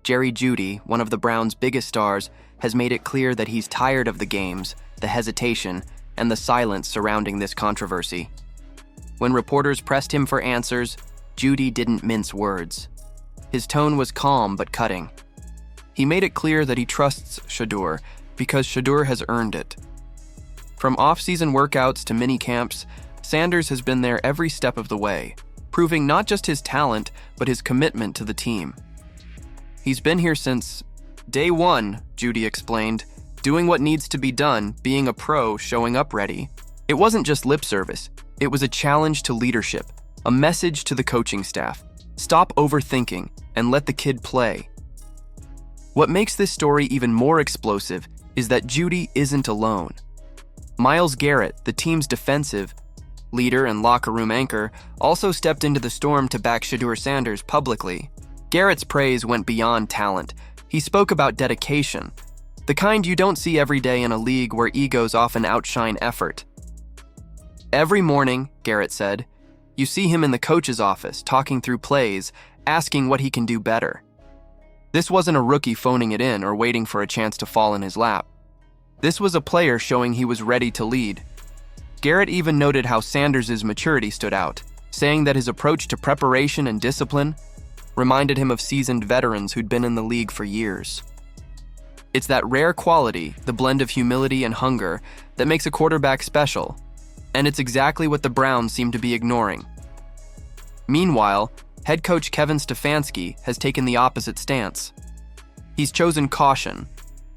Jeudy, one of the Browns' biggest stars, has made it clear that he's tired of the games, the hesitation, and the silence surrounding this controversy. When reporters pressed him for answers, Jeudy didn't mince words. His tone was calm but cutting. He made it clear that he trusts Shedeur because Shadur has earned it. From off-season workouts to mini-camps, Sanders has been there every step of the way, proving not just his talent, but his commitment to the team. He's been here since day one, Jeudy explained, doing what needs to be done, being a pro, showing up ready. It wasn't just lip service. It was a challenge to leadership, a message to the coaching staff. Stop overthinking and let the kid play. What makes this story even more explosive is that Jeudy isn't alone. Garrett, the team's defensive leader and locker room anchor, also stepped into the storm to back Shadur Sanders publicly. Garrett's praise went beyond talent. He spoke about dedication, the kind you don't see every day in a league where egos often outshine effort. Every morning, Garrett said, you see him in the coach's office, talking through plays, asking what he can do better. This wasn't a rookie phoning it in or waiting for a chance to fall in his lap. This was a player showing he was ready to lead. Garrett even noted how Sanders' maturity stood out, saying that his approach to preparation and discipline reminded him of seasoned veterans who'd been in the league for years. It's that rare quality, the blend of humility and hunger, that makes a quarterback special, and it's exactly what the Browns seem to be ignoring. Meanwhile, head coach Kevin Stefanski has taken the opposite stance. He's chosen caution,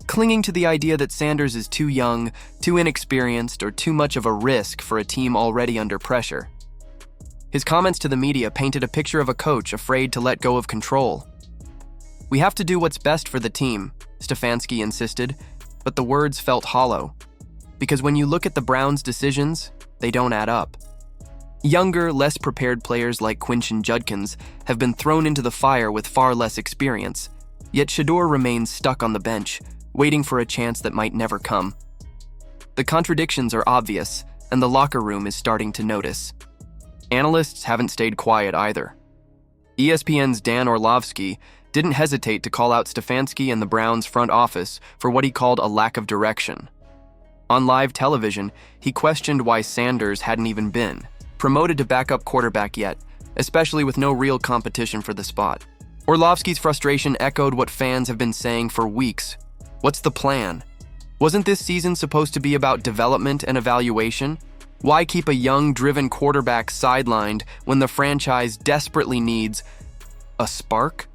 clinging to the idea that Sanders is too young, too inexperienced, or too much of a risk for a team already under pressure. His comments to the media painted a picture of a coach afraid to let go of control. We have to do what's best for the team, Stefanski insisted, but the words felt hollow. Because when you look at the Browns' decisions, they don't add up. Younger, less prepared players like Quinton Judkins have been thrown into the fire with far less experience, yet Shedeur remains stuck on the bench, waiting for a chance that might never come. The contradictions are obvious, and the locker room is starting to notice. Analysts haven't stayed quiet either. ESPN's Dan Orlovsky didn't hesitate to call out Stefanski and the Browns' front office for what he called a lack of direction. On live television, he questioned why Sanders hadn't even been promoted to backup quarterback yet, especially with no real competition for the spot. Orlovsky's frustration echoed what fans have been saying for weeks. What's the plan? Wasn't this season supposed to be about development and evaluation? Why keep a young, driven quarterback sidelined when the franchise desperately needs a spark?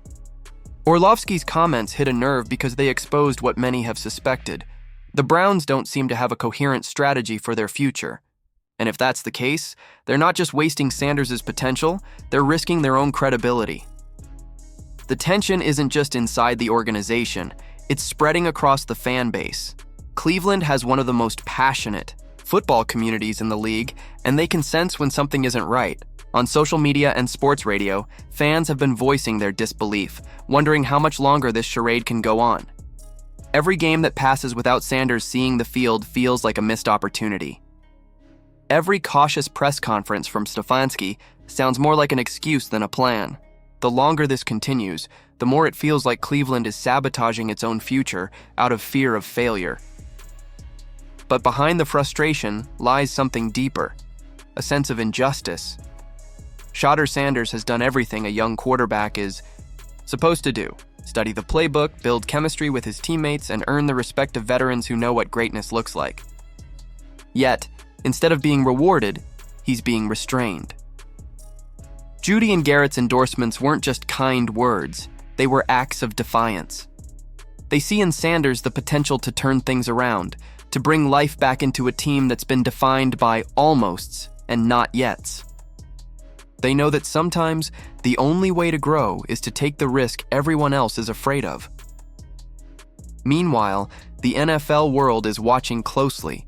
Orlovsky's comments hit a nerve because they exposed what many have suspected. The Browns don't seem to have a coherent strategy for their future. And if that's the case, they're not just wasting Sanders' potential, they're risking their own credibility. The tension isn't just inside the organization, it's spreading across the fan base. Cleveland has one of the most passionate football communities in the league, and they can sense when something isn't right. On social media and sports radio, fans have been voicing their disbelief, wondering how much longer this charade can go on. Every game that passes without Sanders seeing the field feels like a missed opportunity. Every cautious press conference from Stefanski sounds more like an excuse than a plan. The longer this continues, the more it feels like Cleveland is sabotaging its own future out of fear of failure. But behind the frustration lies something deeper, a sense of injustice. Shadur Sanders has done everything a young quarterback is supposed to do: study the playbook, build chemistry with his teammates, and earn the respect of veterans who know what greatness looks like. Yet, instead of being rewarded, he's being restrained. Jeudy and Garrett's endorsements weren't just kind words, they were acts of defiance. They see in Sanders the potential to turn things around, to bring life back into a team that's been defined by almosts and not yets. They know that sometimes the only way to grow is to take the risk everyone else is afraid of. Meanwhile, the NFL world is watching closely.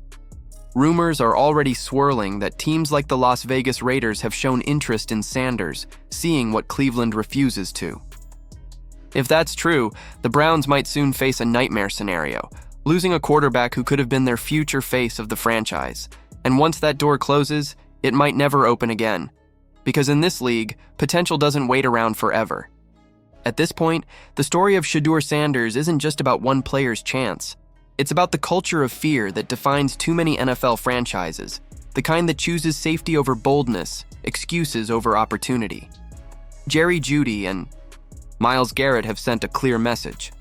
Rumors are already swirling that teams like the Las Vegas Raiders have shown interest in Sanders, seeing what Cleveland refuses to. If that's true, the Browns might soon face a nightmare scenario, losing a quarterback who could have been their future face of the franchise. And once that door closes, it might never open again. Because in this league, potential doesn't wait around forever. At this point, the story of Shadur Sanders isn't just about one player's chance. It's about the culture of fear that defines too many NFL franchises, the kind that chooses safety over boldness, excuses over opportunity. Jeudy and Myles Garrett have sent a clear message.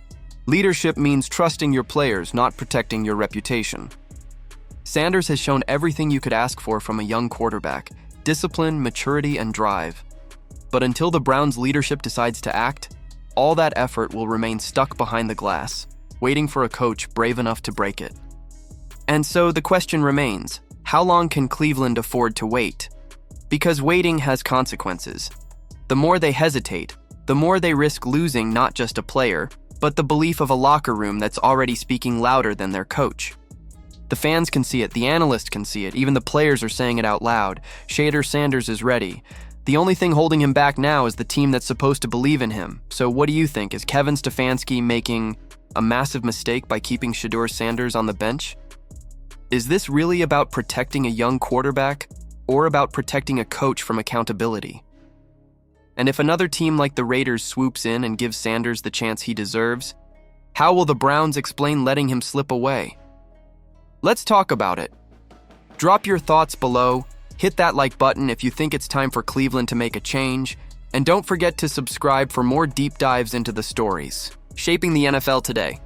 Leadership means trusting your players, not protecting your reputation. Sanders has shown everything you could ask for from a young quarterback: discipline, maturity, and drive. But until the Browns' leadership decides to act, all that effort will remain stuck behind the glass, waiting for a coach brave enough to break it. And so the question remains, how long can Cleveland afford to wait? Because waiting has consequences. The more they hesitate, the more they risk losing not just a player, but the belief of a locker room that's already speaking louder than their coach. The fans can see it, the analysts can see it, even the players are saying it out loud. Shadur Sanders is ready. The only thing holding him back now is the team that's supposed to believe in him. So what do you think? Is Kevin Stefanski making a massive mistake by keeping Shadur Sanders on the bench? Is this really about protecting a young quarterback, or about protecting a coach from accountability? And if another team like the Raiders swoops in and gives Sanders the chance he deserves, how will the Browns explain letting him slip away? Let's talk about it. Drop your thoughts below, hit that like button if you think it's time for Cleveland to make a change, and don't forget to subscribe for more deep dives into the stories shaping the NFL today.